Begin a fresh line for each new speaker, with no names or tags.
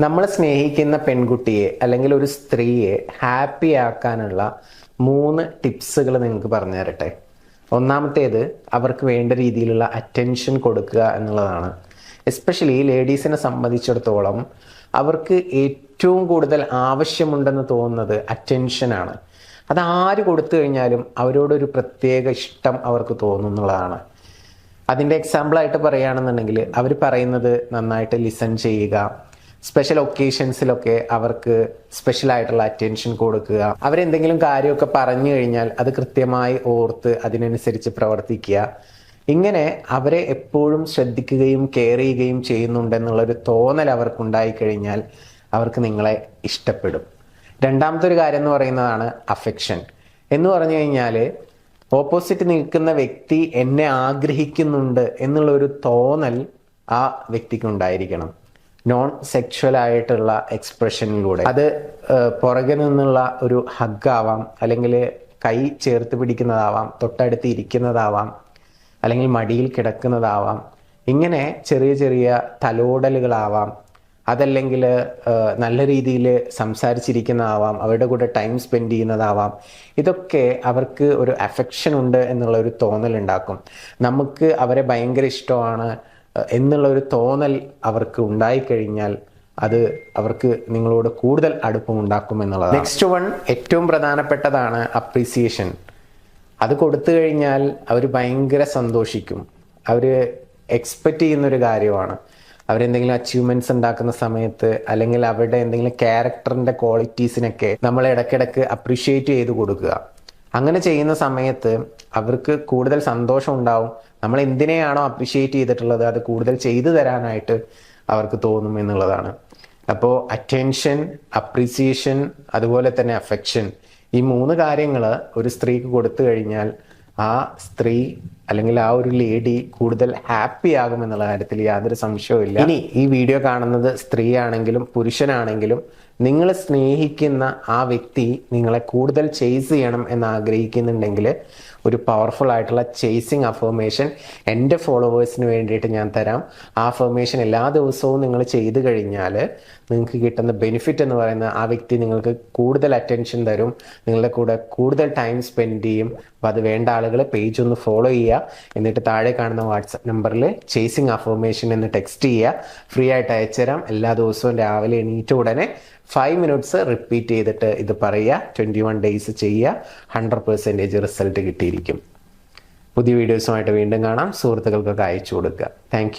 നമ്മൾ സ്നേഹിക്കുന്ന പെൺകുട്ടിയെ അല്ലെങ്കിൽ ഒരു സ്ത്രീയെ ഹാപ്പി ആക്കാനുള്ള 3 ടിപ്സുകൾ നിങ്ങൾക്ക് പറഞ്ഞു തരട്ടെ. ഒന്നാമത്തേത്, അവർക്ക് വേണ്ട രീതിയിലുള്ള അറ്റൻഷൻ കൊടുക്കുക എന്നുള്ളതാണ്. എസ്പെഷ്യലി ലേഡീസിനെ സംബന്ധിച്ചിടത്തോളം അവർക്ക് ഏറ്റവും കൂടുതൽ ആവശ്യമുണ്ടെന്ന് തോന്നുന്നത് അറ്റൻഷനാണ്. അത് ആര് കൊടുത്തു കഴിഞ്ഞാലും അവരോടൊരു പ്രത്യേക ഇഷ്ടം അവർക്ക് തോന്നുന്നതാണ്. അതിൻ്റെ എക്സാമ്പിളായിട്ട് പറയുകയാണെന്നുണ്ടെങ്കിൽ അവർ പറയുന്നത് നന്നായിട്ട് ലിസൺ ചെയ്യുക, സ്പെഷ്യൽ ഒക്കേഷൻസിലൊക്കെ അവർക്ക് സ്പെഷ്യലായിട്ടുള്ള അറ്റൻഷൻ കൊടുക്കുക, അവരെന്തെങ്കിലും കാര്യമൊക്കെ പറഞ്ഞു കഴിഞ്ഞാൽ അത് കൃത്യമായി ഓർത്ത് അതിനനുസരിച്ച് പ്രവർത്തിക്കുക. ഇങ്ങനെ അവരെ എപ്പോഴും ശ്രദ്ധിക്കുകയും കെയർ ചെയ്യുകയും ചെയ്യുന്നുണ്ടെന്നുള്ളൊരു തോന്നൽ അവർക്കുണ്ടായിക്കഴിഞ്ഞാൽ അവർക്ക് നിങ്ങളെ ഇഷ്ടപ്പെടും. രണ്ടാമത്തെ ഒരു കാര്യം എന്ന് പറയുന്നതാണ് അഫെക്ഷൻ. എന്ന് പറഞ്ഞു കഴിഞ്ഞാൽ ഓപ്പോസിറ്റ് നിൽക്കുന്ന വ്യക്തി എന്നെ ആഗ്രഹിക്കുന്നുണ്ട് എന്നുള്ളൊരു തോന്നൽ ആ വ്യക്തിക്ക് ഉണ്ടായിരിക്കണം. നോൺ സെക്ഷൽ ആയിട്ടുള്ള എക്സ്പ്രഷനിലൂടെ അത് പുറകെ നിന്നുള്ള ഒരു ഹഗ്ഗാവാം, അല്ലെങ്കിൽ കൈ ചേർത്ത് പിടിക്കുന്നതാവാം, തൊട്ടടുത്ത് ഇരിക്കുന്നതാവാം, അല്ലെങ്കിൽ മടിയിൽ കിടക്കുന്നതാവാം. ഇങ്ങനെ ചെറിയ ചെറിയ തലോടലുകളാവാം, അതല്ലെങ്കിൽ നല്ല രീതിയിൽ സംസാരിച്ചിരിക്കുന്നതാവാം, അവരുടെ കൂടെ ടൈം സ്പെൻഡ് ചെയ്യുന്നതാവാം. ഇതൊക്കെ അവർക്ക് ഒരു അഫെക്ഷൻ ഉണ്ട് എന്നുള്ള ഒരു തോന്നൽ ഉണ്ടാക്കും. നമുക്ക് അവരെ ഭയങ്കര ഇഷ്ടമാണ് എന്നുള്ള ഒരു തോന്നൽ അവർക്ക് ഉണ്ടായിക്കഴിഞ്ഞാൽ അത് അവർക്ക് നിങ്ങളോട് കൂടുതൽ അടുപ്പം ഉണ്ടാക്കും എന്നുള്ളതാണ്. നെക്സ്റ്റ് വൺ, ഏറ്റവും പ്രധാനപ്പെട്ടതാണ് അപ്രീസിയേഷൻ. അത് കൊടുത്തു കഴിഞ്ഞാൽ അവർ ഭയങ്കര സന്തോഷിക്കും. അവർ എക്സ്പെക്റ്റ് ചെയ്യുന്നൊരു കാര്യമാണ്. അവരെന്തെങ്കിലും അച്ചീവ്മെന്റ്സ് ഉണ്ടാക്കുന്ന സമയത്ത്, അല്ലെങ്കിൽ അവരുടെ എന്തെങ്കിലും ക്യാരക്ടറിന്റെ ക്വാളിറ്റീസിനൊക്കെ നമ്മൾ ഇടയ്ക്കിടയ്ക്ക് അപ്രീഷിയേറ്റ് ചെയ്ത് കൊടുക്കുക. അങ്ങനെ ചെയ്യുന്ന സമയത്ത് അവർക്ക് കൂടുതൽ സന്തോഷം ഉണ്ടാവും. നമ്മൾ എന്തിനെയാണോ അപ്രീഷിയേറ്റ് ചെയ്തിട്ടുള്ളത് അത് കൂടുതൽ ചെയ്തു തരാനായിട്ട് അവർക്ക് തോന്നും എന്നുള്ളതാണ്. അപ്പോൾ അറ്റൻഷൻ, അപ്രീസിയേഷൻ, അതുപോലെ തന്നെ അഫെക്ഷൻ, ഈ 3 കാര്യങ്ങൾ ഒരു സ്ത്രീക്ക് കൊടുത്തു കഴിഞ്ഞാൽ ആ സ്ത്രീ അല്ലെങ്കിൽ ആ ഒരു ലേഡി കൂടുതൽ ഹാപ്പി ആകും എന്നുള്ള കാര്യത്തിൽ യാതൊരു സംശയവും ഇല്ല. ഇനി ഈ വീഡിയോ കാണുന്നത് സ്ത്രീയാണെങ്കിലും പുരുഷനാണെങ്കിലും നിങ്ങൾ സ്നേഹിക്കുന്ന ആ വ്യക്തി നിങ്ങളെ കൂടുതൽ ചേസ് ചെയ്യണം എന്ന് ആഗ്രഹിക്കുന്നുണ്ടെങ്കിൽ ഒരു പവർഫുൾ ആയിട്ടുള്ള ചേസിങ് അഫർമേഷൻ എൻ്റെ ഫോളോവേഴ്സിന് വേണ്ടിയിട്ട് ഞാൻ തരാം. ആ അഫർമേഷൻ എല്ലാ ദിവസവും നിങ്ങൾ ചെയ്തു കഴിഞ്ഞാൽ നിങ്ങൾക്ക് കിട്ടുന്ന ബെനിഫിറ്റ് എന്ന് പറയുന്നത് ആ വ്യക്തി നിങ്ങൾക്ക് കൂടുതൽ അറ്റൻഷൻ തരും, നിങ്ങളുടെ കൂടെ കൂടുതൽ ടൈം സ്പെൻഡ് ചെയ്യും. അപ്പോൾ അത് വേണ്ട ആളുകൾ പേജ് ഒന്ന് ഫോളോ ചെയ്യുക. എന്നിട്ട് താഴെ കാണുന്ന വാട്സപ്പ് നമ്പറിൽ ചേസിങ് അഫർമേഷൻ എന്ന് ടെക്സ്റ്റ് ചെയ്യുക. ഫ്രീ ആയിട്ട് അയച്ചുതരാം. എല്ലാ ദിവസവും രാവിലെ എണീറ്റ ഉടനെ 5 മിനിറ്റ്സ് റിപ്പീറ്റ് ചെയ്തിട്ട് ഇത് പറയുക. 21 ഡേയ്സ് ചെയ്യുക. 100% റിസൾട്ട് കിട്ടിയിരിക്കും. പുതിയ വീഡിയോസുമായിട്ട് വീണ്ടും കാണാം. സുഹൃത്തുക്കൾക്കൊക്കെ അയച്ചു കൊടുക്കുക. താങ്ക്